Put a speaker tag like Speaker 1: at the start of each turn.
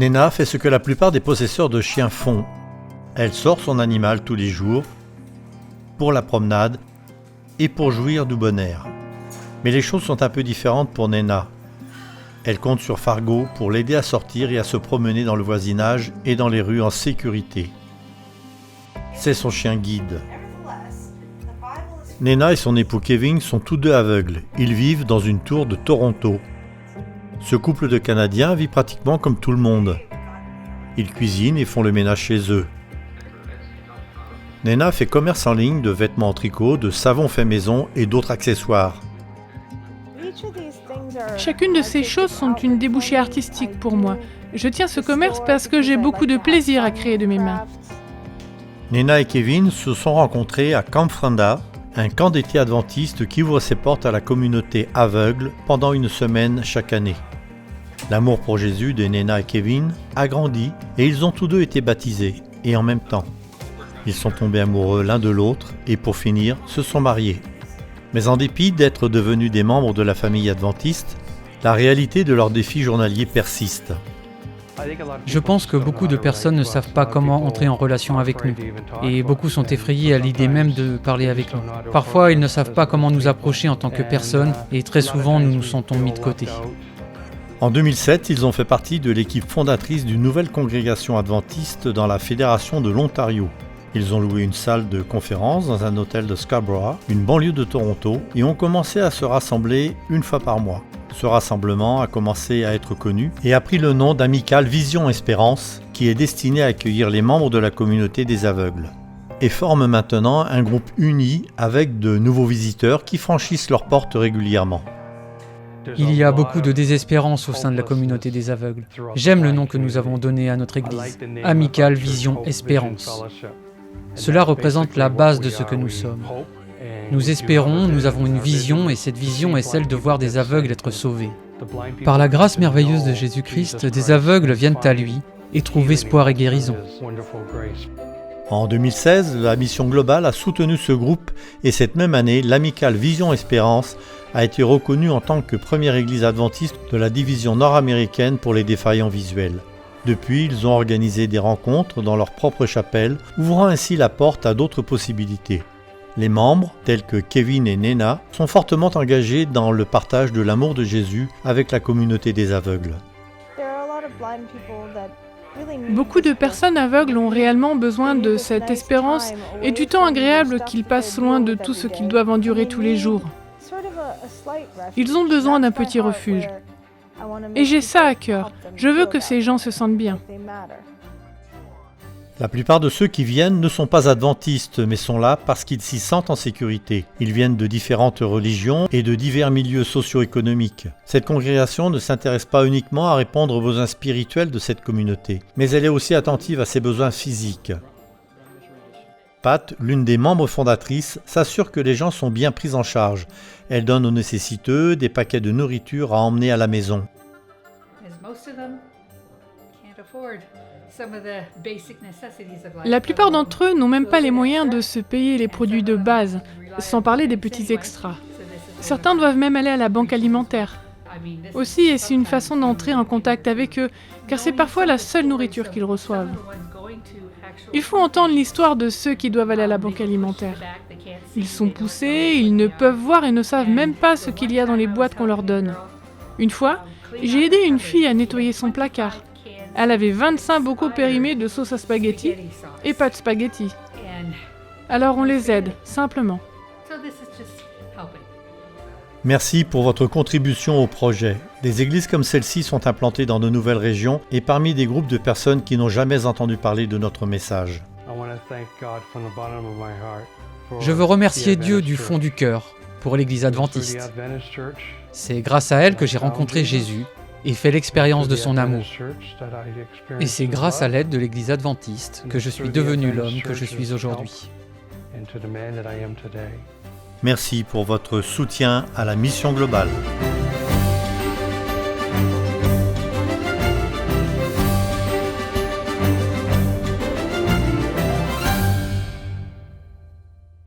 Speaker 1: Nena fait ce que la plupart des possesseurs de chiens font. Elle sort son animal tous les jours pour la promenade et pour jouir du bon air. Mais les choses sont un peu différentes pour Nena. Elle compte sur Fargo pour l'aider à sortir et à se promener dans le voisinage et dans les rues en sécurité. C'est son chien guide. Nena et son époux Kevin sont tous deux aveugles. Ils vivent dans une tour de Toronto. Ce couple de Canadiens vit pratiquement comme tout le monde. Ils cuisinent et font le ménage chez eux. Nena fait commerce en ligne de vêtements en tricot, de savon fait maison et d'autres accessoires.
Speaker 2: Chacune de ces choses sont une débouchée artistique pour moi. Je tiens ce commerce parce que j'ai beaucoup de plaisir à créer de mes mains.
Speaker 1: Nena et Kevin se sont rencontrés à Camp Frenda, un camp d'été adventiste qui ouvre ses portes à la communauté aveugle pendant une semaine chaque année. L'amour pour Jésus de Nena et Kevin a grandi et ils ont tous deux été baptisés, et en même temps. Ils sont tombés amoureux l'un de l'autre et pour finir, se sont mariés. Mais en dépit d'être devenus des membres de la famille adventiste, la réalité de leurs défis journaliers persiste.
Speaker 3: Je pense que beaucoup de personnes ne savent pas comment entrer en relation avec nous, et beaucoup sont effrayés à l'idée même de parler avec nous. Parfois, ils ne savent pas comment nous approcher en tant que personnes, et très souvent, nous nous sentons mis de côté.
Speaker 1: En 2007, ils ont fait partie de l'équipe fondatrice d'une nouvelle congrégation adventiste dans la Fédération de l'Ontario. Ils ont loué une salle de conférence dans un hôtel de Scarborough, une banlieue de Toronto, et ont commencé à se rassembler une fois par mois. Ce rassemblement a commencé à être connu et a pris le nom d'Amicale Vision Espérance, qui est destiné à accueillir les membres de la communauté des aveugles. Et forme maintenant un groupe uni avec de nouveaux visiteurs qui franchissent leurs portes régulièrement.
Speaker 3: Il y a beaucoup de désespérance au sein de la communauté des aveugles. J'aime le nom que nous avons donné à notre église, Amicale Vision Espérance. Cela représente la base de ce que nous sommes. Nous espérons, nous avons une vision et cette vision est celle de voir des aveugles être sauvés. Par la grâce merveilleuse de Jésus-Christ, des aveugles viennent à lui et trouvent espoir et guérison.
Speaker 1: En 2016, la Mission Globale a soutenu ce groupe et cette même année, l'Amicale Vision Espérance a été reconnue en tant que première église adventiste de la division nord-américaine pour les défaillants visuels. Depuis, ils ont organisé des rencontres dans leur propre chapelle, ouvrant ainsi la porte à d'autres possibilités. Les membres, tels que Kevin et Nena, sont fortement engagés dans le partage de l'amour de Jésus avec la communauté des aveugles.
Speaker 2: Beaucoup de personnes aveugles ont réellement besoin de cette espérance et du temps agréable qu'ils passent loin de tout ce qu'ils doivent endurer tous les jours. Ils ont besoin d'un petit refuge. Et j'ai ça à cœur. Je veux que ces gens se sentent bien.
Speaker 1: La plupart de ceux qui viennent ne sont pas adventistes, mais sont là parce qu'ils s'y sentent en sécurité. Ils viennent de différentes religions et de divers milieux socio-économiques. Cette congrégation ne s'intéresse pas uniquement à répondre aux besoins spirituels de cette communauté, mais elle est aussi attentive à ses besoins physiques. Pat, l'une des membres fondatrices, s'assure que les gens sont bien pris en charge. Elle donne aux nécessiteux des paquets de nourriture à emmener à la maison.
Speaker 2: La plupart d'entre eux n'ont même pas les moyens de se payer les produits de base, sans parler des petits extras. Certains doivent même aller à la banque alimentaire. Aussi, est-ce une façon d'entrer en contact avec eux, car c'est parfois la seule nourriture qu'ils reçoivent. Il faut entendre l'histoire de ceux qui doivent aller à la banque alimentaire. Ils sont poussés, ils ne peuvent voir et ne savent même pas ce qu'il y a dans les boîtes qu'on leur donne. Une fois, j'ai aidé une fille à nettoyer son placard. Elle avait 25 bocaux périmés de sauce à spaghetti et pas de spaghetti. Alors on les aide, simplement.
Speaker 1: Merci pour votre contribution au projet. Des églises comme celle-ci sont implantées dans de nouvelles régions et parmi des groupes de personnes qui n'ont jamais entendu parler de notre message.
Speaker 3: Je veux remercier Dieu du fond du cœur pour l'Église adventiste. C'est grâce à elle que j'ai rencontré Jésus et fait l'expérience de son amour. Et c'est grâce à l'aide de l'Église adventiste que je suis devenu l'homme que je suis aujourd'hui.
Speaker 1: Merci pour votre soutien à la mission globale.